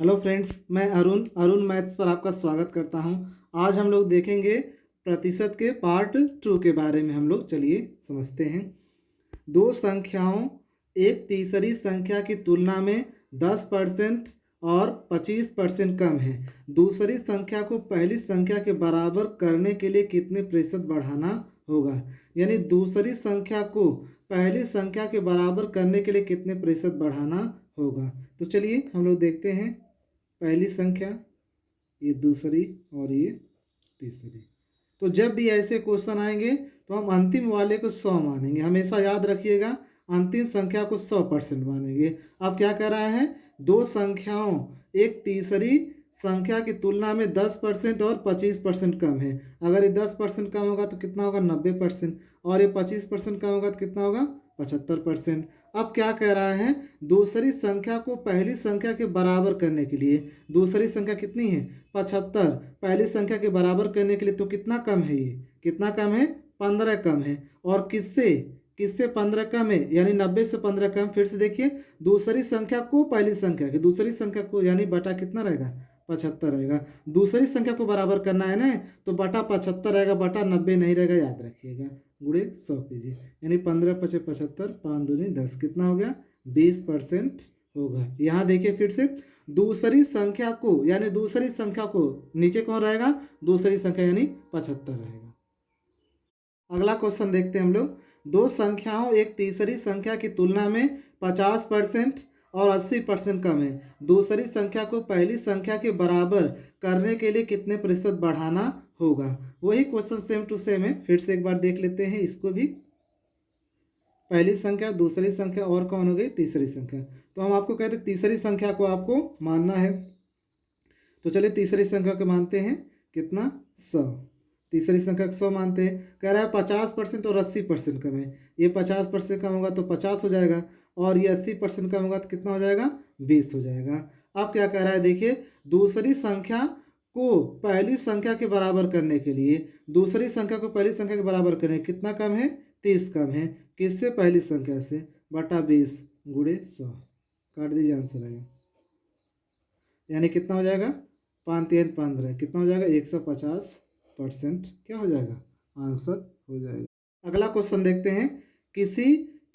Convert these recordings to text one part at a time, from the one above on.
Hello friends, मैं Arun maths पर आपका स्वागत करता हूं। आज हम लोग देखेंगे प्रतिशत के पार्ट 2 के बारे में। हम लोग चलिए समझते हैं। दो संख्याओं एक तीसरी संख्या की तुलना में 10% और 25% कम है। दूसरी संख्या को पहली संख्या के बराबर करने के लिए कितने प्रतिशत बढ़ाना होगा। यानी दूसरी संख्या को पहली संख्या के बराबर करने के लिए कितने प्रतिशत बढ़ाना होगा। तो चलिए हम लोग देखते हैं। पहली संख्या, ये दूसरी और ये तीसरी। तो जब भी ऐसे क्वेश्चन आएंगे तो हम अंतिम वाले को 100 मानेंगे। हमेशा याद रखिएगा, अंतिम संख्या को 100% मानेंगे। अब क्या कर रहा है, दो संख्याओं एक तीसरी संख्या की तुलना में 10% और 25% कम है। अगर ये 10% कम होगा तो कितना होगा, 90%। और ये 25% कम होगा तो कितना होगा, 75%। अब क्या कह रहा है, दूसरी संख्या को पहली संख्या के बराबर करने के लिए, दूसरी संख्या कितनी है 75, पहली संख्या के बराबर करने के लिए तो कितना कम है, ये कितना कम है, 15 कम है। और किससे किससे 15 कम है, यानी 90 से 15 कम। फिर से देखिए, दूसरी संख्या को पहली संख्या के, दूसरी संख्या को यानी बटा कितना रहेगा, 75 रहेगा। दूसरी संख्या को बराबर करना है ना, तो बटा 75 रहेगा, बटा 90 नहीं रहेगा, याद रखिएगा। गुणे 100 कीजिए, यानी 15 × 5 = 75, 5 दूनी 10, कितना हो गया, 20% होगा। यहाँ देखिए फिर से, दूसरी संख्या को यानी दूसरी संख्या को नीचे कौन रहेगा, दूसरी संख्या यानी 75 रहेगा। अगला क्वेश्चन देखते हैं हम लोग। दो संख्याओं एक तीसरी संख्या की तुलना में 50% और 80% कम है। दूसरी संख्या को पहली संख्या के बराबर करने के लिए कितने प्रतिशत बढ़ाना होगा। वही क्वेश्चन सेम टू सेम है, फिर से एक बार देख लेते हैं इसको भी। पहली संख्या, दूसरी संख्या और कौन हो गई, तीसरी संख्या। तो हम आपको कहते हैं तीसरी संख्या को आपको मानना है। तो चलिए तीसरी संख्या को मानते हैं, कितना, 100। तीसरी संख्या को 100 मानते हैं। कह रहा है 50% और 80% कम है। ये 50% कम होगा तो 50 हो जाएगा, और ये 80% कम होगा तो कितना हो जाएगा, 20 हो जाएगा। अब क्या कह रहा है, देखिए, दूसरी संख्या को पहली संख्या के बराबर करने के लिए, दूसरी संख्या को पहली संख्या के बराबर करने कितना कम है, 30 कम है। किससे, पहली संख्या से, बटा 20 गुणे 100। काट दीजिए, आंसर आएगा, यानी कितना हो जाएगा, 5 × 3 = 15, कितना हो जाएगा, 150% क्या हो जाएगा, आंसर हो जाएगा। अगला क्वेश्चन देखते हैं।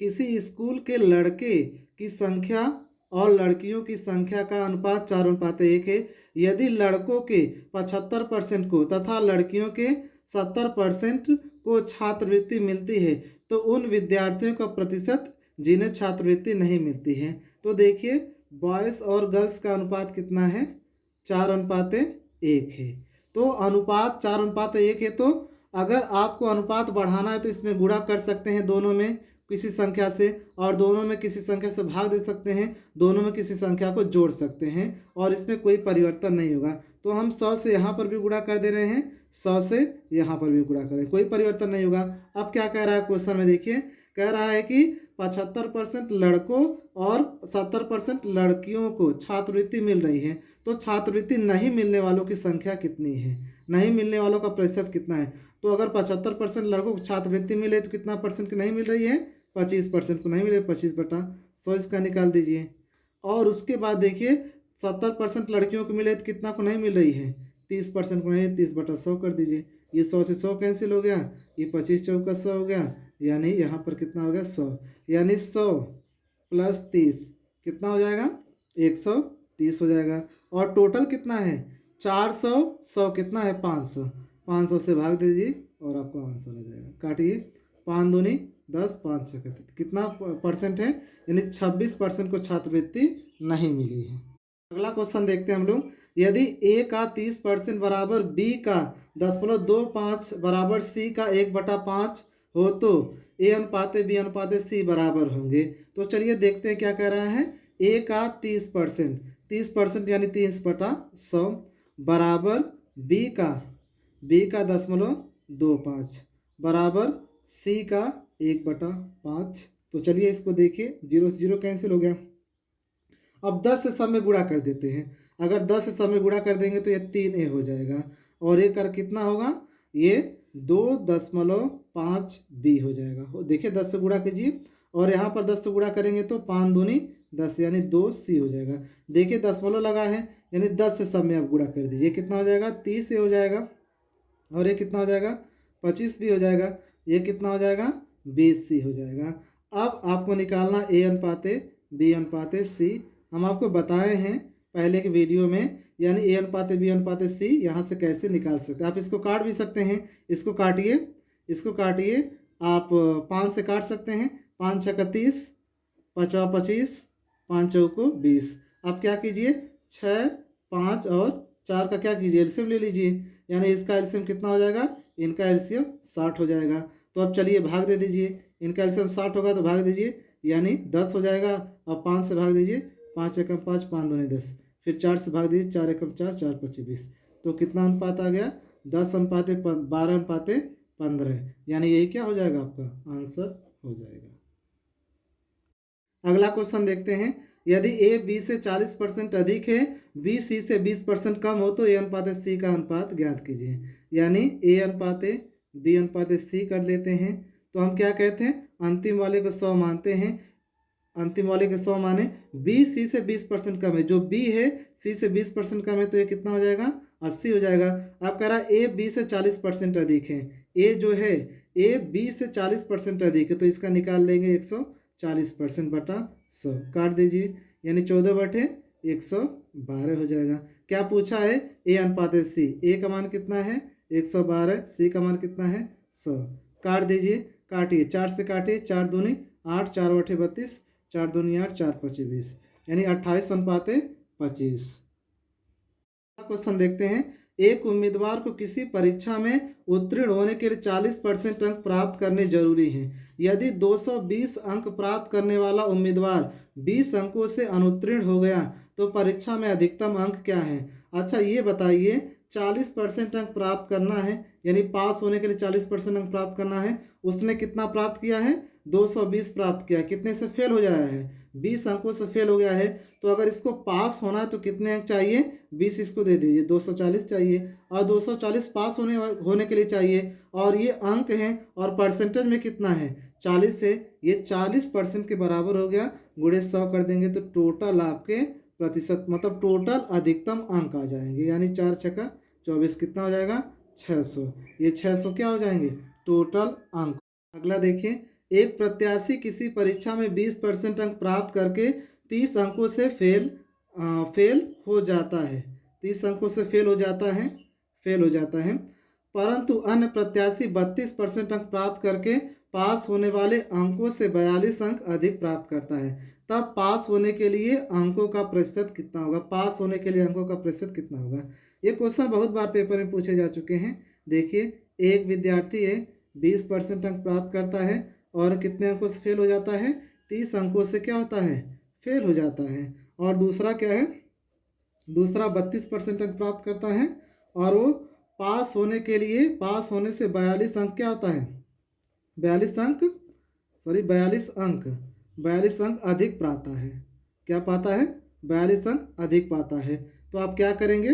किसी स्कूल के लड़के की संख्या और लड़कियों की संख्या का अनुपात 4:1 है। यदि लड़कों के 75% को तथा लड़कियों के 70% को छात्रवृत्ति मिलती है, तो उन विद्यार्थियों का प्रतिशत जिन्हें छात्रवृत्ति नहीं मिलती है। तो देखिए, बॉयज़ और गर्ल्स का अनुपात कितना है, 4:1 है। तो अनुपात 4:1 है। तो अगर आपको अनुपात बढ़ाना है तो इसमें गुणा कर सकते हैं दोनों में किसी संख्या से, और दोनों में किसी संख्या से भाग दे सकते हैं, दोनों में किसी संख्या को जोड़ सकते हैं, और इसमें कोई परिवर्तन नहीं होगा। तो हम 100 से यहाँ पर भी गुणा कर दे रहे हैं, 100 से यहाँ पर भी गुणा करें, कोई परिवर्तन नहीं होगा। अब क्या कह रहा है क्वेश्चन में, देखिए, कह रहा है कि 75% लड़कों और 70% लड़कियों को छात्रवृत्ति मिल रही है। तो छात्रवृत्ति नहीं मिलने वालों की संख्या कितनी है, नहीं मिलने वालों का प्रतिशत कितना है। तो अगर 75% लड़कों को छात्रवृत्ति मिले तो कितना परसेंट की नहीं मिल रही है, 25% को नहीं मिले, 25/100 इसका निकाल दीजिए। और उसके बाद देखिए, 70% लड़कियों को मिले तो कितना को नहीं मिल रही है, 30% को नहीं, 30/100 कर दीजिए। ये 100 से 100 कैंसिल हो गया, ये 25 × 4 = 100 हो गया, यानी यहाँ पर कितना हो गया, 100। यानी 100 + 30 कितना हो जाएगा, 130 हो जाएगा। और टोटल कितना है, 400, 100 कितना है, 500। 500 से भाग दीजिए और आपको आंसर आ जाएगा। काटिए, 5 दूनी 10, 5 × 6 कितना परसेंट है, यानी 26% को छात्रवृत्ति नहीं मिली है। अगला क्वेश्चन देखते हैं हम लोग। यदि a का 30% बराबर b का 10.25 बराबर c का 1/5 हो, तो a/b/c बराबर होंगे। तो चलिए देखते हैं क्या कह रहा है। a का 30% यानी 30/100 बराबर b का 10.25 बराबर c का 1/5। तो चलिए इसको देखिए, 0 से 0 कैंसिल हो गया। अब 10 से सब में गुणा कर देते हैं। अगर 10 से सब में गुणा कर देंगे तो ये 3a हो जाएगा, और ये कर कितना होगा, ये 2.5b हो जाएगा। देखिए 10 से गुणा कीजिए, और यहाँ पर 10 से गुणा करेंगे तो 5 दूनी 10 यानी 2C हो जाएगा। देखिए दशमलव लगा है यानी 10 से सब में आप गुणा कर दीजिए, कितना हो जाएगा 30 से हो जाएगा, और ये कितना हो जाएगा 25 भी हो जाएगा, ये कितना हो जाएगा 20C हो जाएगा। अब आपको निकालना A अनुपाते B अनुपाते C। हम आपको बताए हैं पहले के वीडियो में, यानी A अनुपाते B अनुपाते C यहाँ से कैसे निकाल सकते हैं। आप इसको काट भी सकते हैं, इसको काटिए, इसको काटिए, आप 5 से काट सकते हैं, 5 छक्का 30, 5 25, 5 चौको 20। अब क्या कीजिए 6, 5 और 4 का क्या कीजिए एलसीएम ले लीजिए, यानी इसका एलसीएम कितना हो जाएगा, इनका एलसीएम 60 हो जाएगा। तो अब चलिए भाग दे दीजिए, इनका एलसीएम 60 होगा तो भाग दीजिए, यानी 10 हो जाएगा। अब 5 से भाग दीजिए, 5 एकम 5, 5 दूनी 10, फिर 4 से भाग दीजिए, 4 एकम 4, 4 पच्चीस 20। तो कितना अनुपात आ गया 10 अनुपाते 12 अनुपाते 15, यानी यही क्या हो जाएगा आपका आंसर हो जाएगा। अगला क्वेश्चन देखते हैं, यदि A B से 40% अधिक है, B C से 20% कम हो तो A अनुपात C का अनुपात ज्ञात कीजिए। यानी A अनुपात B अनुपात C कर लेते हैं। तो हम क्या कहते हैं, अंतिम वाले को 100 मानते हैं, अंतिम वाले के 100 माने, B C से 20% कम है, जो B है C से 20% कम है, तो ये कितना हो जाएगा 80 हो जाएगा। आप कह रहा है A B से 40% अधिक है, A जो है A B से 40% अधिक है, तो इसका निकाल लेंगे 140% बटा 100, काट दीजिए, यानी 14/112 हो जाएगा। क्या पूछा है A अनुपात C, A का मान कितना है 112, C का मान कितना है 100, काट दीजिए, काटिए, 4 से काटिए, 4 दूनी 8, 4 8 32, 4 दूनी 8, 4 25 20, यानी 28/25। क्वेश्चन देखते हैं, एक उम्मीदवार को किसी परीक्षा में उत्तीर्ण होने के लिए 40% अंक प्राप्त करने जरूरी हैं। यदि 220 अंक प्राप्त करने वाला उम्मीदवार 20 अंकों से अनुत्तीर्ण हो गया तो परीक्षा में अधिकतम अंक क्या है। अच्छा ये बताइए, 40% अंक प्राप्त करना है, यानी पास होने के लिए 40% अंक प्राप्त करना है, उसने कितना प्राप्त किया है 220 प्राप्त किया, कितने से फेल हो जाया है 20 अंकों से फेल हो गया है। तो अगर इसको पास होना है तो कितने अंक चाहिए 20, इसको दे दीजिए 240 चाहिए, और 240 पास होने के लिए चाहिए, और ये अंक हैं और परसेंटेज में कितना है 40 से, ये 40% के बराबर हो गया, गुणे 100 कर देंगे तो टोटल आपके प्रतिशत मतलब टोटल अधिकतम अंक आ जाएंगे, यानी 4 छक्का 24 कितना हो जाएगा 600, ये 600 क्या हो जाएंगे टोटल अंक। अगला देखिए, एक प्रत्याशी किसी परीक्षा में 20% अंक प्राप्त करके 30 अंकों से फेल हो जाता है, 30 अंकों से फेल हो जाता है, परंतु अन्य प्रत्याशी 32% अंक प्राप्त करके पास होने वाले अंकों से 42 अंक अधिक प्राप्त करता है, तब पास होने के लिए अंकों का प्रतिशत कितना होगा, पास होने के लिए अंकों का प्रतिशत कितना होगा। ये क्वेश्चन बहुत बार पेपर में पूछे जा चुके हैं। देखिए, एक विद्यार्थी है 20% अंक प्राप्त करता है और कितने अंकों से फेल हो जाता है 30 अंकों से क्या होता है फेल हो जाता है, और दूसरा क्या है, दूसरा 32% अंक प्राप्त करता है और वो पास होने के लिए पास होने से 42 अंक क्या होता है 42 अंक अधिक पाता है, क्या पाता है 42 अंक अधिक पाता है। तो आप क्या करेंगे,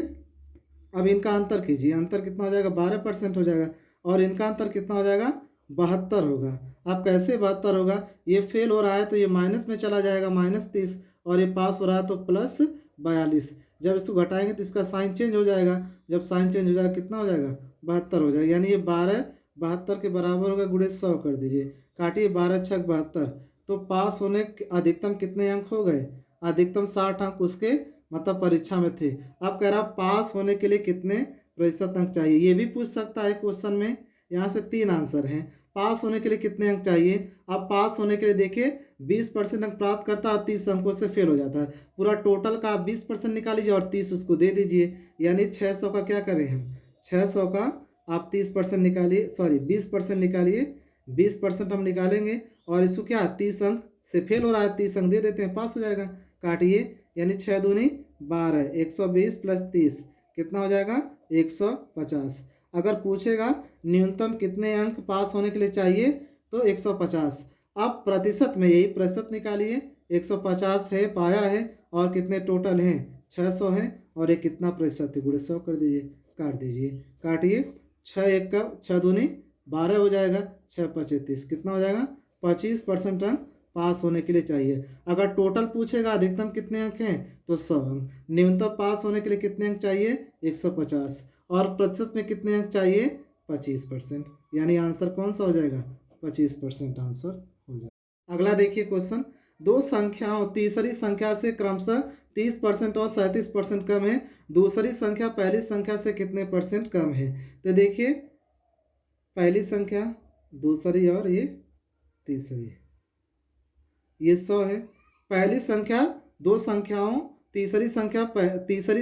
अब इनका अंतर कीजिए, अंतर कितना हो जाएगा 12% हो जाएगा, और इनका अंतर कितना हो जाएगा 72 होगा। अब कैसे 72 होगा, ये फेल हो रहा है तो ये माइनस में चला जाएगा -30, और ये पास हो रहा है तो +42, जब इसको घटाएंगे तो इसका साइन चेंज हो जाएगा, जब साइन चेंज हो जाएगा कितना हो जाएगा 72 हो जाएगा, यानी ये 12 72 के बराबर होगा, गुणे 100 कर दीजिए, काटिए 12 छक 72, तो पास होने के अधिकतम कितने अंक हो गए, अधिकतम 60 अंक उसके मतलब परीक्षा में थे। अब कह रहा पास होने के लिए कितने प्रतिशत अंक चाहिए, ये भी पूछ सकता है क्वेश्चन में। यहाँ से 3 आंसर हैं, पास होने के लिए कितने अंक चाहिए। अब पास होने के लिए देखिए 20% अंक प्राप्त करता है और 30 अंकों से फेल हो जाता है, पूरा टोटल का आप 20% निकाल लीजिए और 30 उसको दे दीजिए, यानी 600 का क्या करें हम 600 का आप 30% निकालिए, सॉरी 20% निकालिए, 20% हम निकालेंगे और इसको क्या 30 अंक से फेल हो रहा है 30 अंक दे देते हैं, पास हो जाएगा, काटिए, यानी 6 दूनी 12, 120 + 30 कितना हो जाएगा 150। अगर पूछेगा न्यूनतम कितने अंक पास होने के लिए चाहिए तो 150। अब प्रतिशत में यही प्रतिशत निकालिए, 150 है पाया है और कितने टोटल हैं 600 हैं, और ये कितना प्रतिशत है, गुणे 100 कर दीजिए, काट दीजिए, काटिए, 6 1 का 6 दूनी 12 हो जाएगा, 6 25 30 कितना हो जाएगा 25% अंक पास होने के लिए चाहिए। अगर टोटल पूछेगा अधिकतम कितने अंक हैं तो 100 अंक, न्यूनतम पास होने के लिए कितने अंक चाहिए 150, और प्रतिशत में कितने अंक चाहिए 25%, यानी आंसर कौन सा हो जाएगा 25% आंसर हो जाएगा। अगला देखिए क्वेश्चन, दो संख्याओं तीसरी संख्या से क्रमशः 30% और 37% कम है, दूसरी संख्या पहली संख्या से कितने परसेंट कम है। तो देखिए पहली संख्या, दूसरी और ये तीसरी, ये 100 है। पहली संख्या दो संख्याओं तीसरी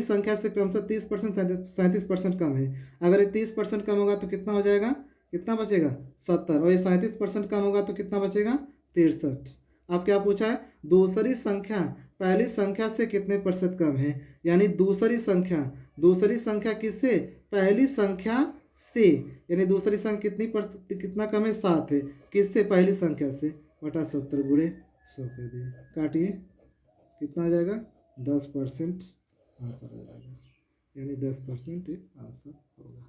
संख्या से क्रमशः 30% 37% कम है। अगर ये 30% कम होगा तो कितना हो जाएगा, कितना बचेगा 70, और ये 37% कम होगा तो कितना बचेगा 63। अब क्या पूछा है, दूसरी संख्या पहली संख्या से कितने प्रतिशत कम है, यानी दूसरी संख्या किससे, पहली संख्या से, यानी दूसरी संख्या कितना कम है 7 है, किससे, पहली संख्या से, बटा 70 गुणे 100 कर दिए, काटिए कितना आ जाएगा 10% आंसर आ जाएगा, यानी 10% आंसर होगा।